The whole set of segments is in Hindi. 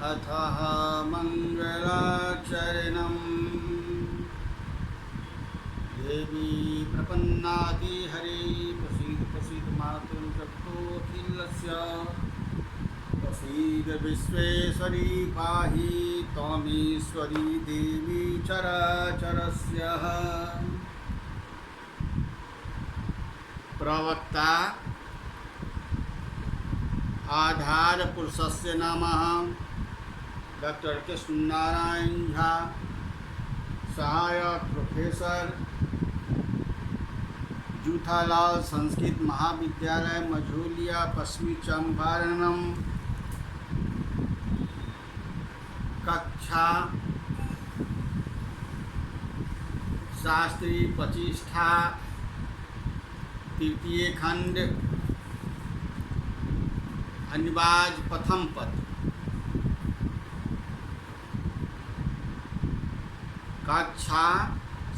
अथः मंगलाचरणम् देवी प्रपन्नाति हरे प्रसीद प्रसीद मातु चक्षुखिलस्य प्रसीद विश्वेश्वरी पाहि त्वमीश्वरी देवी चराचरस्य। प्रवक्ता आधार पुरुषस्य नामः डॉक्टर कृष्ण नारायण झा, सहायक प्रोफेसर, जूठालाल संस्कृत महाविद्यालय मझौलिया, पश्चिमी चंपारण। कक्षा शास्त्री प्रतिष्ठा, तृतीय खंड, अनिवार्य प्रथम पद। कक्षा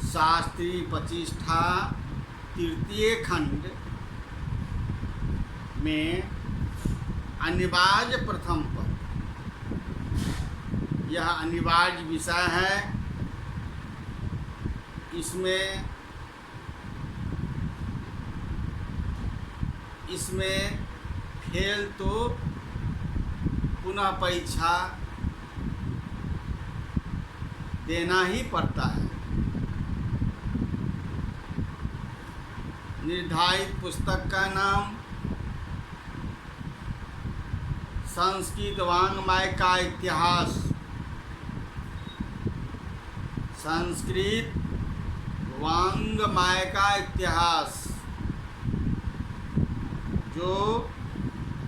शास्त्री प्रतिष्ठा तृतीय खंड में अनिवार्य प्रथम पद। यह अनिवार्य विषय है। इसमें फेल तो पुनः परीक्षा देना ही पड़ता है। निर्धारित पुस्तक का नाम संस्कृत वाङ्मय का इतिहास। संस्कृत वाङ्मय का इतिहास जो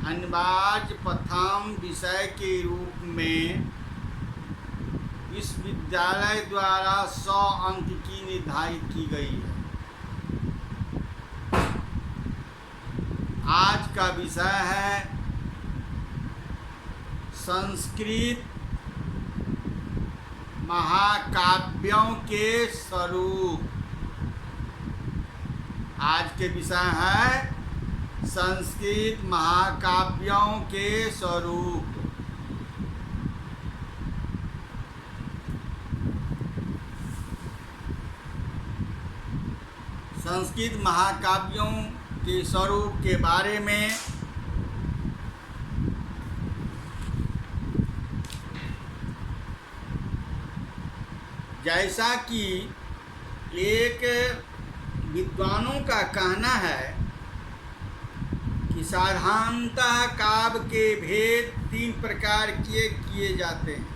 अनिवार्य प्रथम विषय के रूप में इस विद्यालय द्वारा 100 अंक की निर्धारित की गई है। आज का विषय है संस्कृत महाकाव्यों के स्वरूप। आज के विषय है संस्कृत महाकाव्यों के स्वरूप। संस्कृत महाकाव्यों के स्वरूप के बारे में जैसा कि एक विद्वानों का कहना है कि साधारणतः काव्य के भेद 3 प्रकार किए जाते हैं।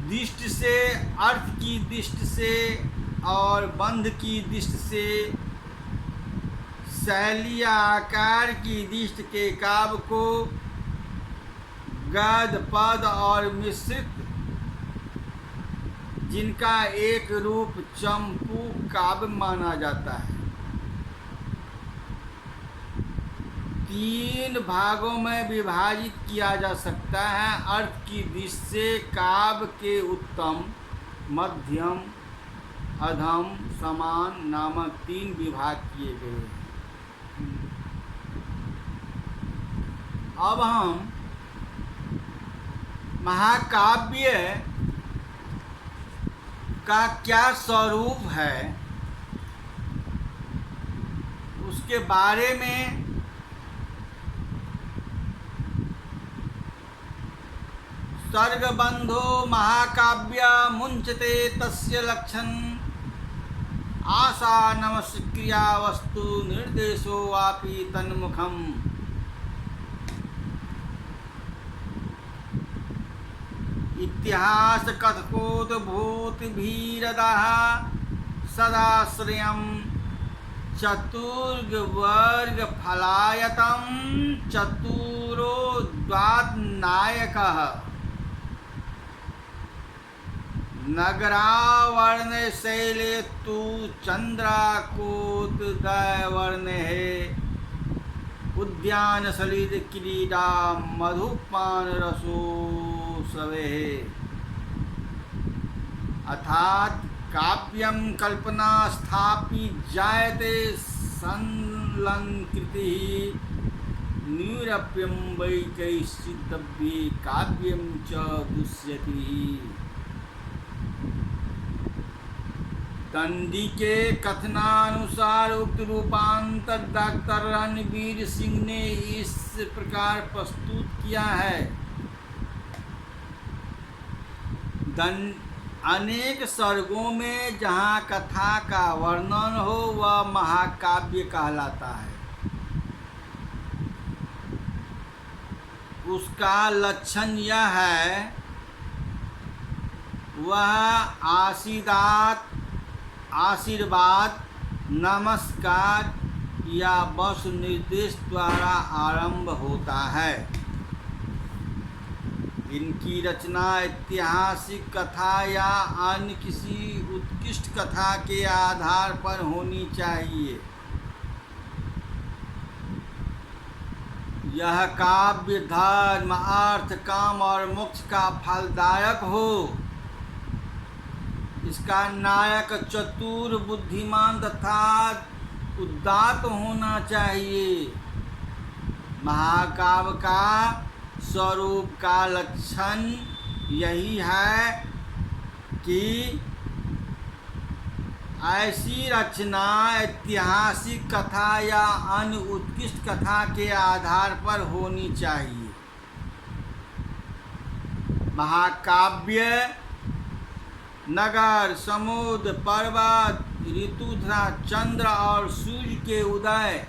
दृष्टि से, अर्थ की दृष्टि से और बंध की दृष्टि से, शैली आकार की दृष्टि के काव्य को गद्य, पद और मिश्रित जिनका एक रूप चंपू काव्य माना जाता है। 3 भागों में विभाजित किया जा सकता है। अर्थ की दृष्टि से काव्य के उत्तम, मध्यम, अधम, समान नामक 3 विभाग किए गए हैं। अब हम महाकाव्य का क्या स्वरूप है उसके बारे में सर्गबंधो महाकाव्य मुंचते तस्य लक्षण आशा नमस्क्रिया वस्तु निर्देशो वापि तन्मुखम। इतिहास कथकोद्भूतिभिरदः सदाश्रयं चतुर्वर्ग फलायतं चतुरोद्वादनायकः नगरावर्ण शैले तु चंद्राकोतदयवर्ण है उद्यान सलिल क्रीडा मधुपान रसो सवे। अर्थात काव्यम कल्पना स्थापि जायते संलंकृति निरप्यम वै कैश्चिदव्ये काव्यम च दुष्यति। दंडी के कथनानुसार उक्त रूपांतर डॉक्टर रणवीर सिंह ने इस प्रकार प्रस्तुत किया है। अनेक सर्गों में जहाँ कथा का वर्णन हो वह महाकाव्य कहलाता है। उसका लक्षण यह है वह आशीर्वाद नमस्कार या बस निर्देश द्वारा आरंभ होता है। इनकी रचना ऐतिहासिक कथा या अन्य किसी उत्कृष्ट कथा के आधार पर होनी चाहिए। यह काव्य धर्म अर्थ काम और मोक्ष का फलदायक हो। इसका नायक चतुर बुद्धिमान तथा उदात्त होना चाहिए। महाकाव्य का स्वरूप का लक्षण यही है कि ऐसी रचना ऐतिहासिक कथा या अन्य उत्कृष्ट कथा के आधार पर होनी चाहिए। महाकाव्य नगर, समुद्र, पर्वत, ऋतु तथा चंद्र और सूर्य के उदय,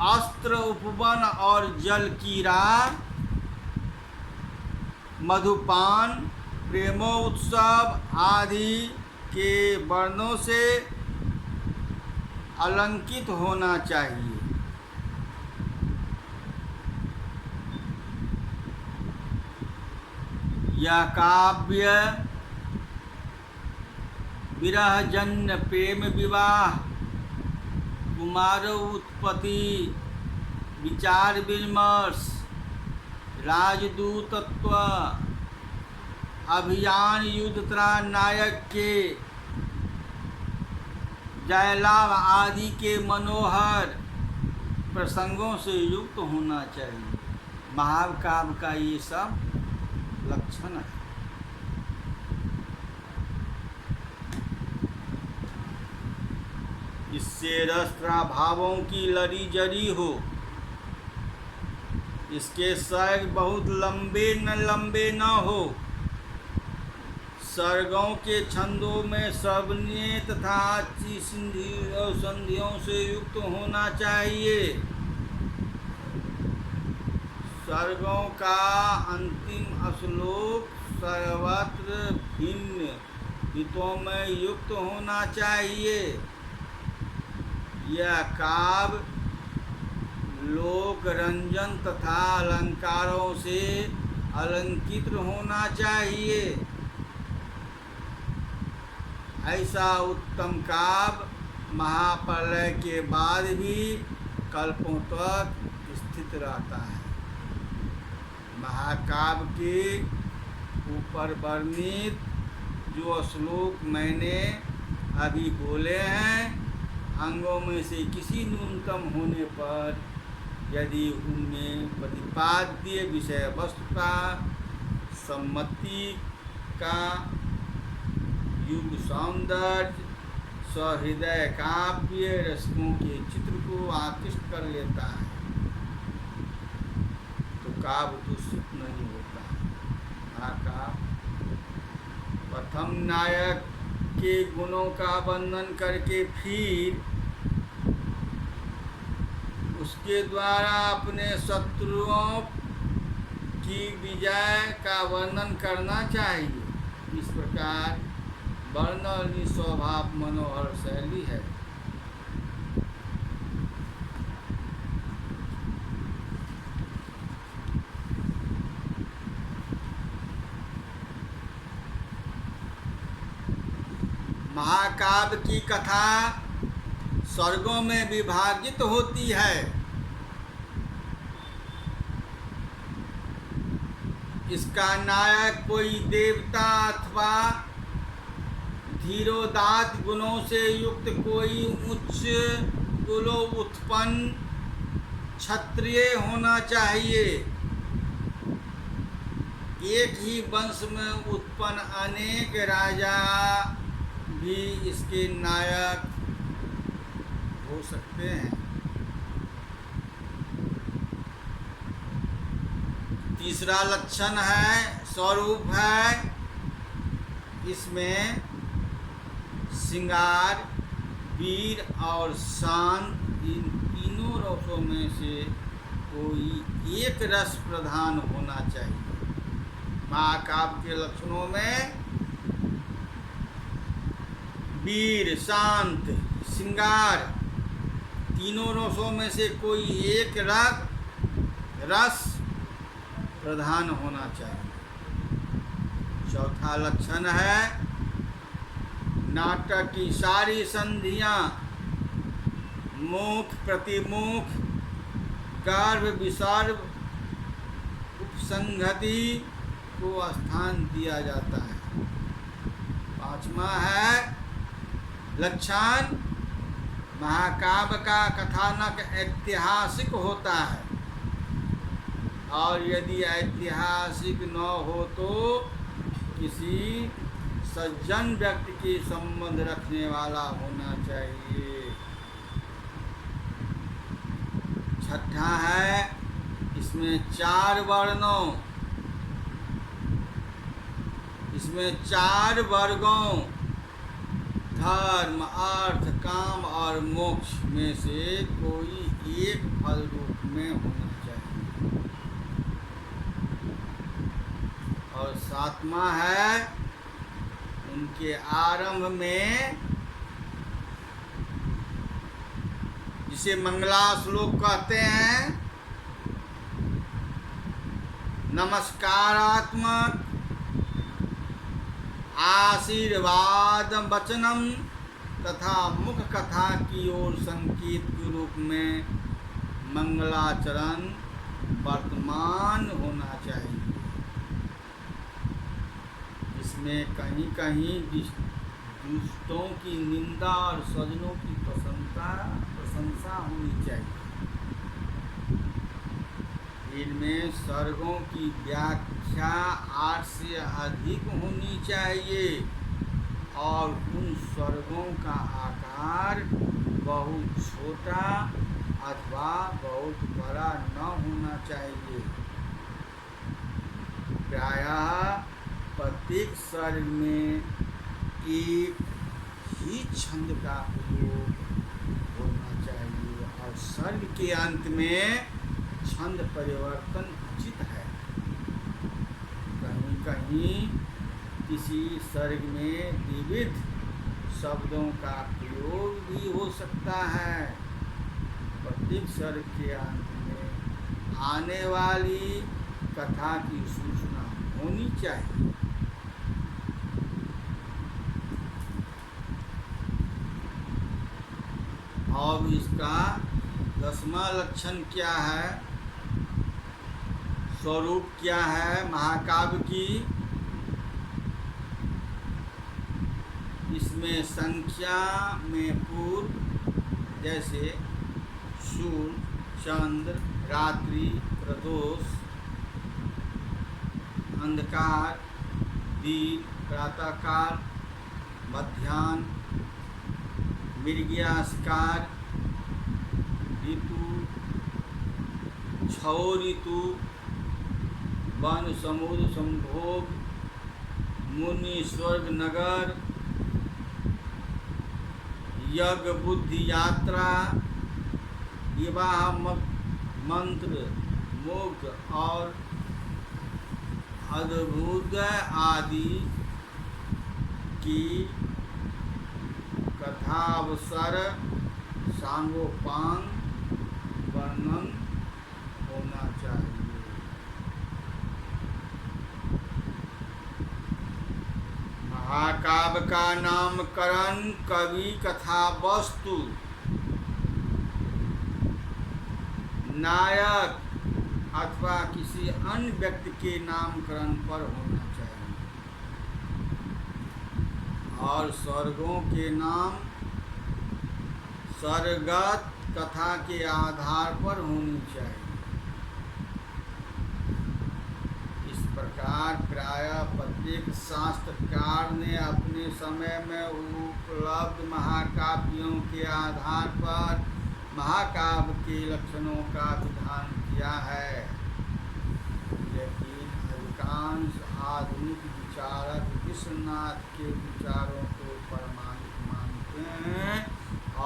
अस्त्र, उपवन और जल कीड़ा, मधुपान, प्रेमोत्सव आदि के वर्णों से अलंकृत होना चाहिए। यह काव्य विरहजन्य प्रेम विवाह, कुमार उत्पत्ति, विचार विमर्श, राजदूतत्व, अभियान, युद्ध तथा नायक के जयलाभ आदि के मनोहर प्रसंगों से युक्त होना चाहिए। महाकाव्य का ये सब लक्षण है। इससे रस तथा भावों की लड़ी जड़ी हो। इसके सर्ग बहुत लंबे न हो। सर्गों के छंदों में सवर्ण तथा अच्छी संधि और संधियों से युक्त होना चाहिए। सर्गों का अंतिम श्लोक सर्वत्र भिन्न हितों में युक्त होना चाहिए। यह काव्य लोक रंजन तथा अलंकारों से अलंकृत होना चाहिए। ऐसा उत्तम काव्य महाप्रलय के बाद भी कल्पों तक स्थित रहता है। महाकाव्य के ऊपर वर्णित जो श्लोक मैंने अभी बोले हैं, अंगों में से किसी न्यूनतम होने पर यदि उनमें प्रतिपाद्य विषय वस्तु का, सम्मति का, युग सौंदर्य, सहृदय काव्य रसकों के चित्र को आकृष्ट कर लेता है तो काव्य दूषित नहीं होता। काव्य प्रथम नायक के गुणों का वर्णन करके फिर उसके द्वारा अपने शत्रुओं की विजय का वर्णन करना चाहिए। इस प्रकार वर्णन स्वभाव मनोहर शैली है। महाकाव्य की कथा सर्गों में विभाजित होती है। इसका नायक कोई देवता अथवा धीरोदात्त गुणों से युक्त कोई उच्च कुलो उत्पन्न क्षत्रिय होना चाहिए। एक ही वंश में उत्पन्न अनेक राजा भी इसके नायक हो सकते हैं। तीसरा लक्षण है, स्वरूप है, इसमें श्रृंगार, वीर और शांत, इन तीनों रसों में से कोई एक रस प्रधान होना चाहिए। महाकाव्य के लक्षणों में वीर, शांत, श्रृंगार, तीनों रसों में से कोई एक रस प्रधान होना चाहिए। चौथा लक्षण है, नाटक की सारी संधियां मुख, प्रतिमुख, गर्भ, विसर्ग, उपसंहति को स्थान दिया जाता है। पांचवा है लक्षण, महाकाव्य का कथानक ऐतिहासिक होता है, और यदि ऐतिहासिक न हो तो किसी सज्जन व्यक्ति के संबंध रखने वाला होना चाहिए। छठा है, इसमें चार वर्गों धर्म, अर्थ, काम और मोक्ष में से कोई एक फल रूप में होना चाहिए। और सातवां है, उनके आरंभ में, जिसे मंगला श्लोक कहते हैं, नमस्कारात्मक आशीर्वाद वचनम तथा मुख कथा की ओर संकेत के रूप में मंगलाचरण वर्तमान होना चाहिए। इसमें कहीं कहीं दुष्टों की निंदा और सज्जनों की प्रशंसा होनी चाहिए। इनमें सर्गों की व्याख्या 8 से अधिक होनी चाहिए, और उन स्वर्गों का आकार बहुत छोटा अथवा बहुत बड़ा न होना चाहिए। प्रायः प्रत्येक स्वर्ग में एक ही छंद का प्रयोग होना चाहिए, और स्वर्ग के अंत में छंद परिवर्तन उचित है। कहीं कहीं किसी सर्ग में विविध शब्दों का प्रयोग भी हो सकता है। प्रत्येक सर्ग के अंत में आने वाली कथा की सूचना होनी चाहिए। और इसका 10वां लक्षण क्या है, स्वरूप क्या है महाकाव्य की, इसमें संख्या में पूर्व, जैसे सूर्य, चंद्र, रात्रि, प्रदोष, अंधकार, दिन, प्रातःकाल, मध्याह्न, मृगयास्कार, ऋतु, छौ ऋतु, वन, समुद्र, संभोग, मुनि, स्वर्ग, नगर, यज्ञ, बुद्धि, यात्रा, विवाह, मंत्र, मोक्ष और अद्भुत आदि की कथावसर सांगोपांग वर्णन होना चाहिए। महाकाव्य का नामकरण कवि, कथा वस्तु, नायक अथवा किसी अन्य व्यक्ति के नामकरण पर होना चाहिए। और स्वर्गों के नाम स्वर्गत कथा के आधार पर होनी चाहिए। इस प्रकार प्रायः प्रत्येक शास्त्रकार ने अपने समय में उपलब्ध महाकाव्यों के आधार पर महाकाव्य के लक्षणों का विधान किया है। लेकिन अधिकांश आधुनिक विचारक विश्वनाथ के विचारों को प्रमाणिक मानते हैं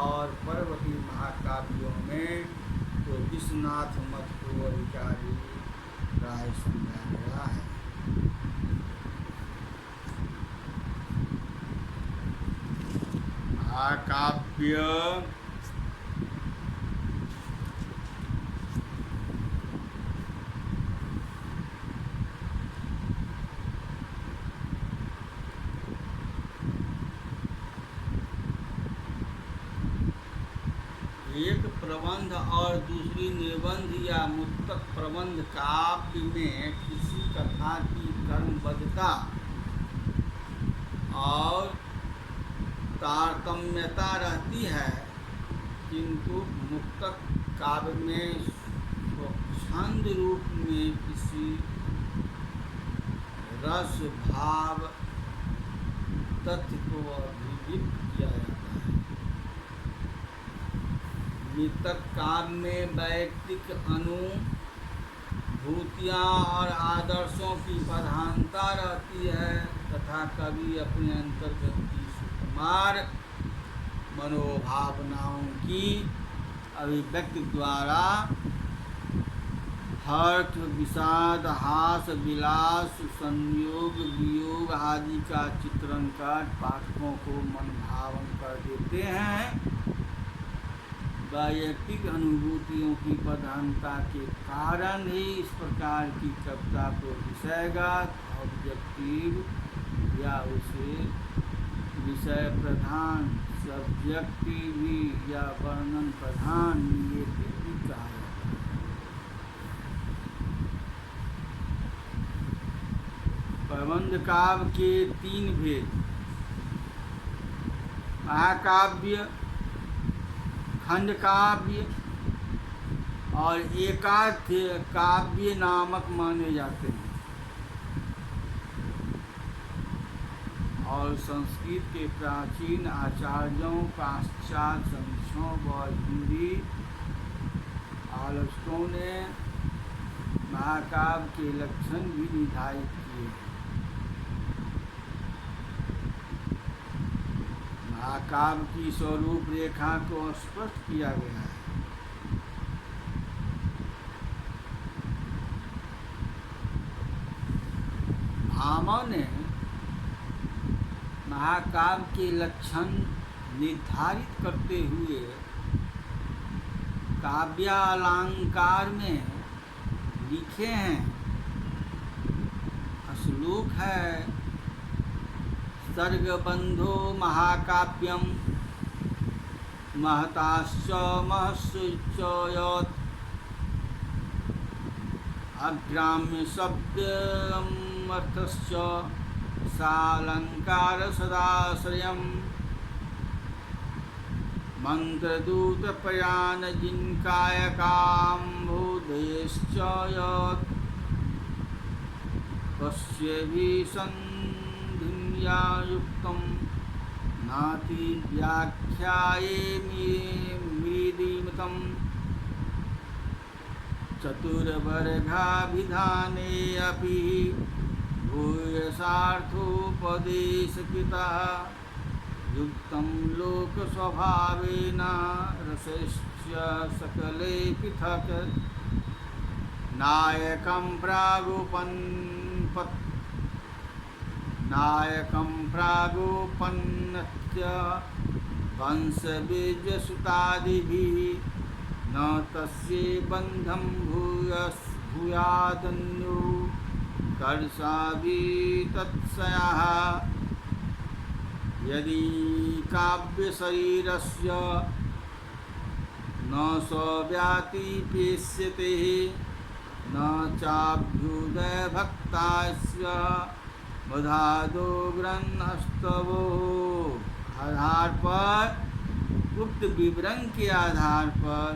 और पर्वती महाकाव्यों में तो विश्वनाथ मत को अधिकारी राय समझा गया है। महाकाव्य एक प्रबंध और दूसरी निबंध या मुक्तक प्रबंध काव्य में किसी कथा की क्रमबद्धता और तारतम्यता रहती है, किंतु मुक्तक काव्य में स्वच्छंद रूप में किसी रस भाव तथ्य को अभिव्यक्त किया जाता है। मृतक काव्य में वैयक्तिक अनुभूतियाँ और आदर्शों की प्रधानता रहती है तथा कवि अपने अंतर्गत सुकुमार मनोभावनाओं की अभिव्यक्ति द्वारा हर्ष विषाद हास विलास संयोग वियोग आदि का चित्रण कर पाठकों को मनभावन कर देते हैं। वैयक्तिक अनुभूतियों की प्रधानता के कारण ही इस प्रकार की कविता को विषयगत ऑब्जेक्टिव या उसे विषय प्रधान सब्जेक्टिव या वर्णन प्रधान निगेटिव भी कहा जाता है। प्रबंध काव्य के तीन भेद महाकाव्य, खंड काव्य और एकाध्य काव्य नामक माने जाते हैं और संस्कृत के प्राचीन आचार्यों, पाश्चात्य समीक्षकों व हिंदी आलोचकों ने महाकाव्य के लक्षण भी निर्धारित किए हैं। महाकाव्य की स्वरूप रेखा को स्पष्ट किया गया है। भामह ने महाकाव्य के लक्षण निर्धारित करते हुए काव्यालंकार में लिखे हैं। श्लोक है सर्गबंधो महाकाव्यम महताश्च महस्सुच यत् अग्राम्य शब्दमर्थश्च सालंकार सदाश्रयम् मंत्रदूतप्रयाण जिनकायकाम्भोधयश्च यत् पश्यभिसन्धिन्या युक्तं नाति व्याख्यायेमि मृदिमतं चतुर्वर्गाभिधाने अपि भूयसार्थोपदेशकृतः युक्तं लोकस्वभावेन रसश्च सकले पृथक् नायकं प्रागुपन्नत्य वंशबीजसुतादिभिः न तस्य बन्धं भूयादन्यो कर्षाभिः तत्सयः यदि काव्यशरीरस्य न स्वव्यातिपेष्यते न चाभ्युदयभक्तास्य बधादो ग्रंथस्तवो आधार पर, उक्त विवरण के आधार पर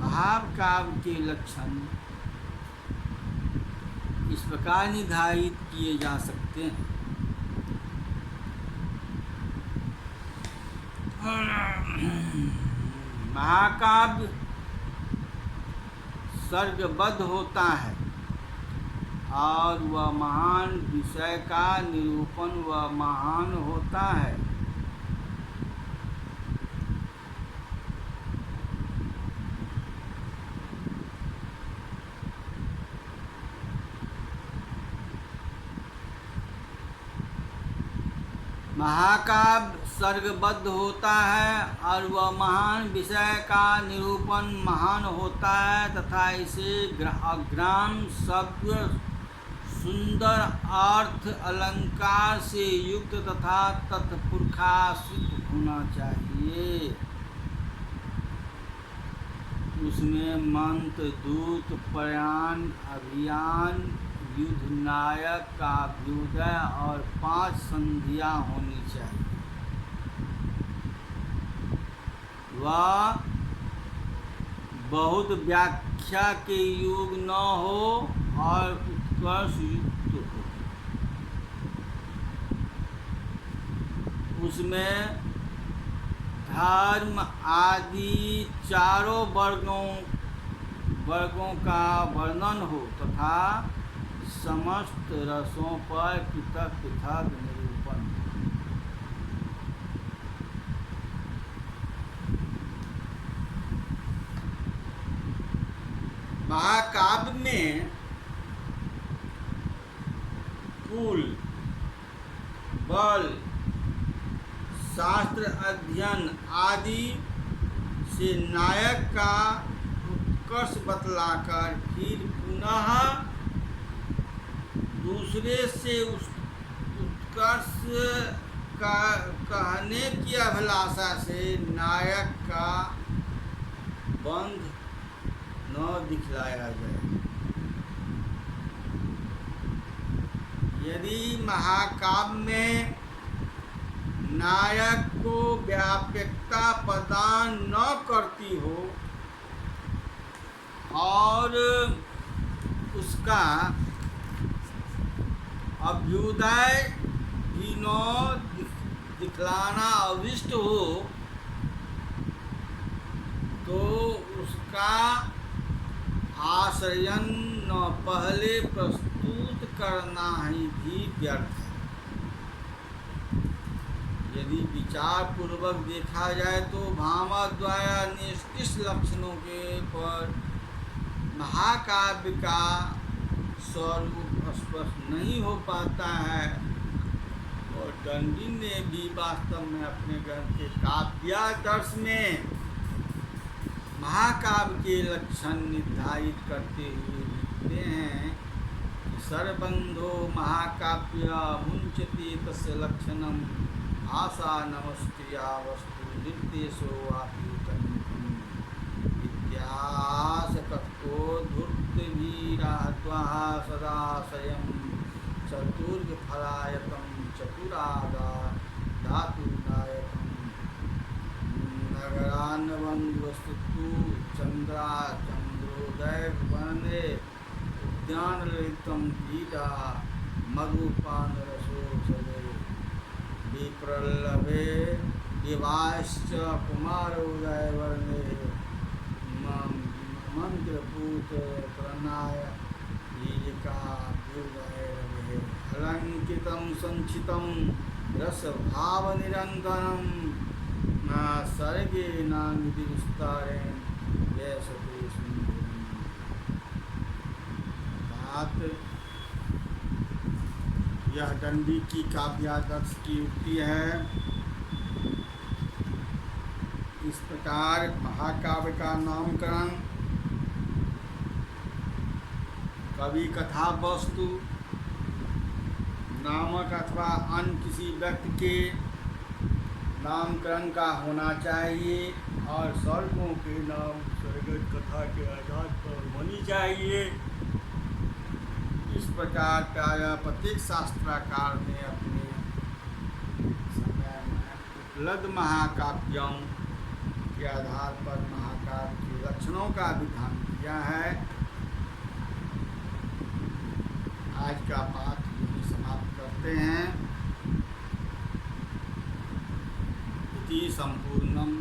भाव काव्य के लक्षण इस प्रकार निर्धारित किए जा सकते हैं। महाकाव्य सर्गबद्ध होता है और वह महान विषय का निरूपण वह महान होता है। महाकाव्य सर्गबद्ध होता है और वह महान विषय का निरूपण महान होता है तथा इसे अग्राम शब्द सुंदर अर्थ अलंकार से युक्त तथा तत्पुरुषाश्रित होना चाहिए। उसमें मंत्र, दूत, प्रयाण, अभियान, युद्ध, नायक का अभ्युदय और 5 संधियां होनी चाहिए। वह बहुत व्याख्या के योग न हो और उत्कर्ष युक्त हो। उसमें धर्म आदि चारों वर्गों का वर्णन हो तथा समस्त रसों पर पृथक पृथक निरूपण। महाकाव्य में कुल, बल, शास्त्र अध्ययन आदि से नायक का उत्कर्ष बतलाकर फिर पुनः दूसरे से उस उत्कर्ष का कहने की अभिलाषा से नायक का बंध न दिखलाया जाए। यदि महाकाव्य में नायक को व्यापकता प्रदान न करती हो और उसका अभ्युदय भी न दिखलाना अविष्ट हो तो उसका आश्रयन न पहले प्रस्तुत करना ही भी व्यर्थ है। यदि विचार पूर्वक देखा जाए तो भामह द्वारा निष्कृष्ट लक्षणों के पर महाकाव्य का स्वरूप स्पष्ट नहीं हो पाता है और दंडी ने भी वास्तव में अपने ग्रंथ के काव्यादर्श में महाकाव्य के लक्षण निर्धारित करते हुए लिखते हैं कि सर्वबंधो महाकाव्य मुंचति तस्य लक्षणम आशा नमस्क्रिया वस्तु निर्देशो इतिहास तत्व धूर्तवीरात्वा सदाशयं चतुर्फलायतं चतुरागा धातुनायकं नगरान्वस्तु चंद्रोदय वने उद्यानललितं क्रीडा मधुपानरसो सदे विप्रलभे दिवाश्च कुमारोदय वर्णे मंत्रपूत प्रणाय अलंकृतं संचितं रसभावनिरन्तरं सर्गे नांगति विस्तारेण जैसते बात यह दंडी की काव्यादर्श की उक्ति है। इस प्रकार महाकाव्य का नामकरण कवि कथा वस्तु नामक अथवा अन्य किसी व्यक्ति के नामकरण का होना चाहिए और स्वर्गों के नाम स्वर्गत कथा के आधार पर होनी चाहिए। इस प्रकार प्रायः प्रत्येक शास्त्राकार ने अपने समय में उपलब्ध महाकाव्यों के आधार पर महाकाव्य के लक्षणों का विधान किया है। आज का पाठ यही समाप्त करते हैं। इति संपूर्णम।